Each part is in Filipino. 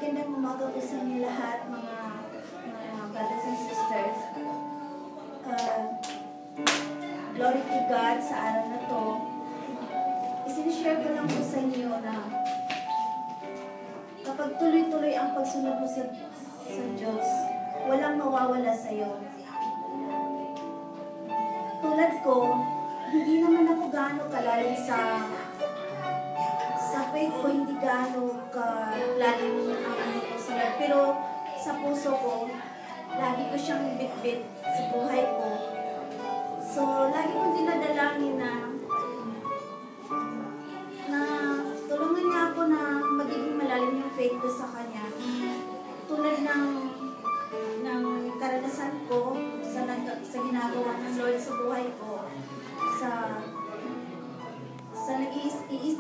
Magandang umaga po sa inyo lahat, mga brothers and sisters. Glory to God sa araw na to. Isinishare ko lang po sa inyo na kapag tuloy-tuloy ang pagsunod mo sa Diyos, walang mawawala sa iyo. Tulad ko, hindi naman ako gaano kalalim sa faith ko, hindi gaano kalalim ang ano ko sa Lord. Pero sa puso ko, lagi ko siyang bit-bit sa buhay ko. So, lagi kong dinadalangin na tulungan niya ako na magiging malalim yung faith ko sa Kanya. Tulad ng karanasan ko sa ginagawa ng Lord sa buhay ko.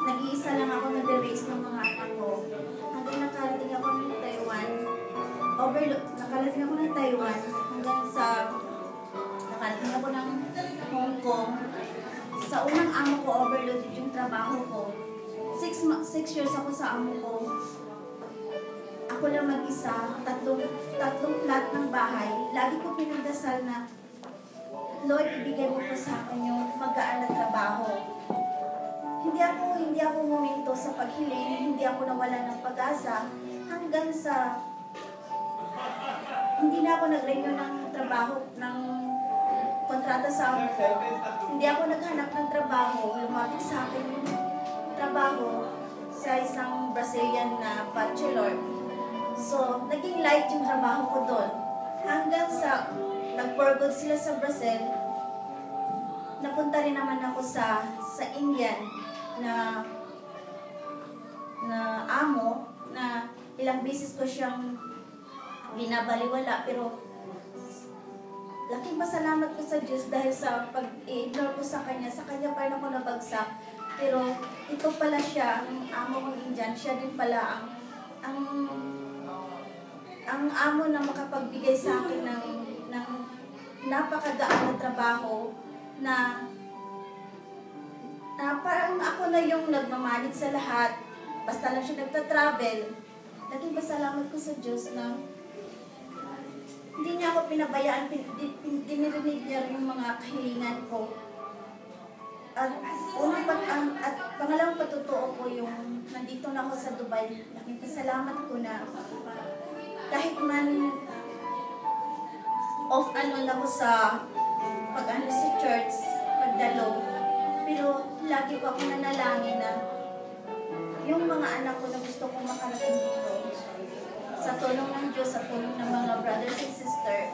Nag-iisa lang ako nag-raise ng mga anak ko. Hanggang nakarating ako ng Taiwan. Nakarating ako ng Taiwan. Hanggang sa nakarating ako ng Hong Kong. Sa unang amo ko, overloaded yung trabaho ko. 6 years ako sa amo ko. Ako lang mag-isa, tatlong flat ng bahay. Lagi ko pinagdasal na, Lord, ibigay mo pa sa akin yung magaan na trabaho. Hindi ako huminto sa paghiling, hindi ako nawala ng pag-asa, hanggang sa hindi na ako nag-renew ng trabaho, ng kontrata sa amo ko. Hindi ako naghanap ng trabaho, lumapit sa akin yung trabaho sa isang Brazilian na bachelor. So, naging light yung trabaho ko doon. Hanggang sa nag-forgood sila sa Brazil, napunta rin naman ako sa Indian na amo na ilang beses ko siyang binabaliwala, pero laking pasalamat ko sa Diyos dahil sa pag-ignore ko sa Kanya pa rin ako nabagsak. Pero ito pala siya, ang amo kong Indian, siya din pala ang amo na makapagbigay sa akin ng napakagaan na trabaho na parang ako na yung nagmamanage sa lahat. Basta lang siya nagta-travel. Naging pasalamat ko sa Diyos na hindi niya ako pinabayaan, dinirinig niya yung mga kahilingan ko. At pangalawang patutuo ko yung nandito na ako sa Dubai. Naging pasalamat ko na kahit man off-ano na ako sa pag-ano sa church, pagdalo, pero lagi ko ako nanalangin na yung mga anak ko na gusto kong makarating dito, sa tulong ng Diyos, sa tulong ng mga brothers and sisters,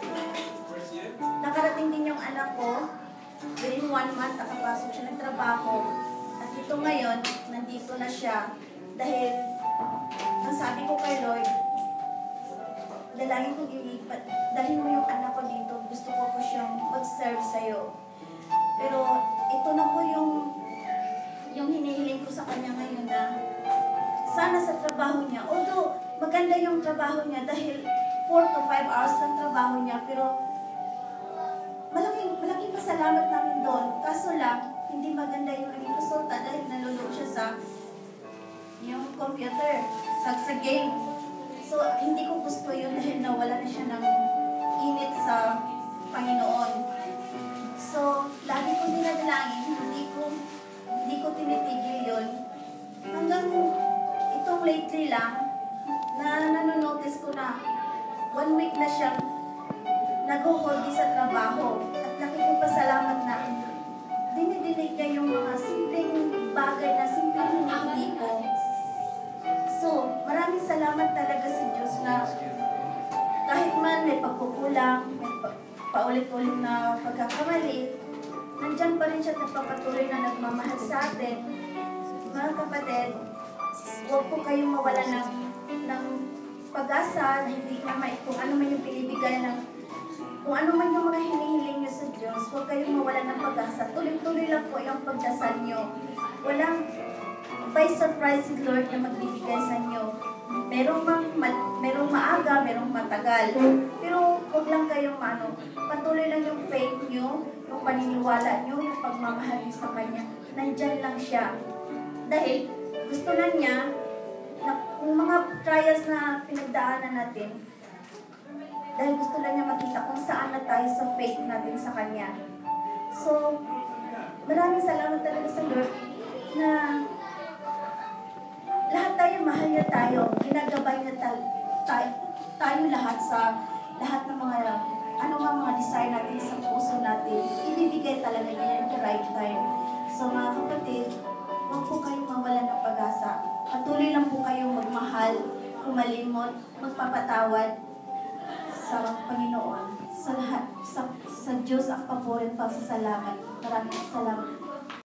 nakarating din yung anak ko. Within 1 month, nakapasok siya ng trabaho. At ito ngayon, nandito na siya. Dahil, ang sabi ko kay Lord, dalangin ko, dalhin mo yung anak ko dito. Gusto ko po siyang mag-serve sa'yo. Pero, ito na po yung hinihiling ko sa kanya ngayon na sana sa trabaho niya. Although, maganda yung trabaho niya dahil 4 to 5 hours lang trabaho niya. Pero, malaking pasalamat namin doon. Kaso lang, hindi maganda yung naging resulta dahil nalulog siya sa yung computer, sa game. So, hindi ko gusto yun dahil nawala na siya ng init sa Panginoon. So, lagi ko dinadalangin, hindi ko tinitigil yun. Hanggang itong lately lang, na nanonotice ko na 1 week na siyang nag-hold sa trabaho. At laki kong pasalamat na dinidinig niya yung mga simpleng bagay na simpleng hinihingi ko. So, maraming salamat talaga sa Diyos na kahit man may pagkukulang, may paulit-ulit na pagkakamali, nandyan pa rin siya at nagpapatuloy na nagmamahal sa atin. Mga kapatid, huwag po kayong mawala ng pag-asa na hindi naman kung ano man yung pinibigay kung ano man yung mga hinihiling nyo sa Diyos, huwag kayong mawala ng pag-asa. Tuloy-tuloy lang po yung pagdasal nyo. Walang by surprise si Lord na magbibigay sa inyo. Merong maaga, merong matagal. Pero huwag lang kayong patuloy lang yung faith nyo, yung paniniwala nyo, yung pagmamahal nyo sa Kanya. Nandyan lang siya. Dahil gusto lang niya na kung yung mga trials na pinagdaanan natin, dahil gusto lang niya makita kung saan na tayo sa faith natin sa Kanya. So, maraming salamat talaga sa Lord na lahat tayo, mahal niya tayo. Ginagabay niya tayo lahat sa lahat ng mga mga desire natin sa puso natin. Ibibigay talaga niya at the right time. So mga kapatid, huwag po kayong mawala ng pag-asa. Patuloy lang po kayong magmahal, kumalimot, magpapatawad sa Panginoon. Sa lahat, sa Diyos ang paborin, pagsasalamat. Maraming salamat.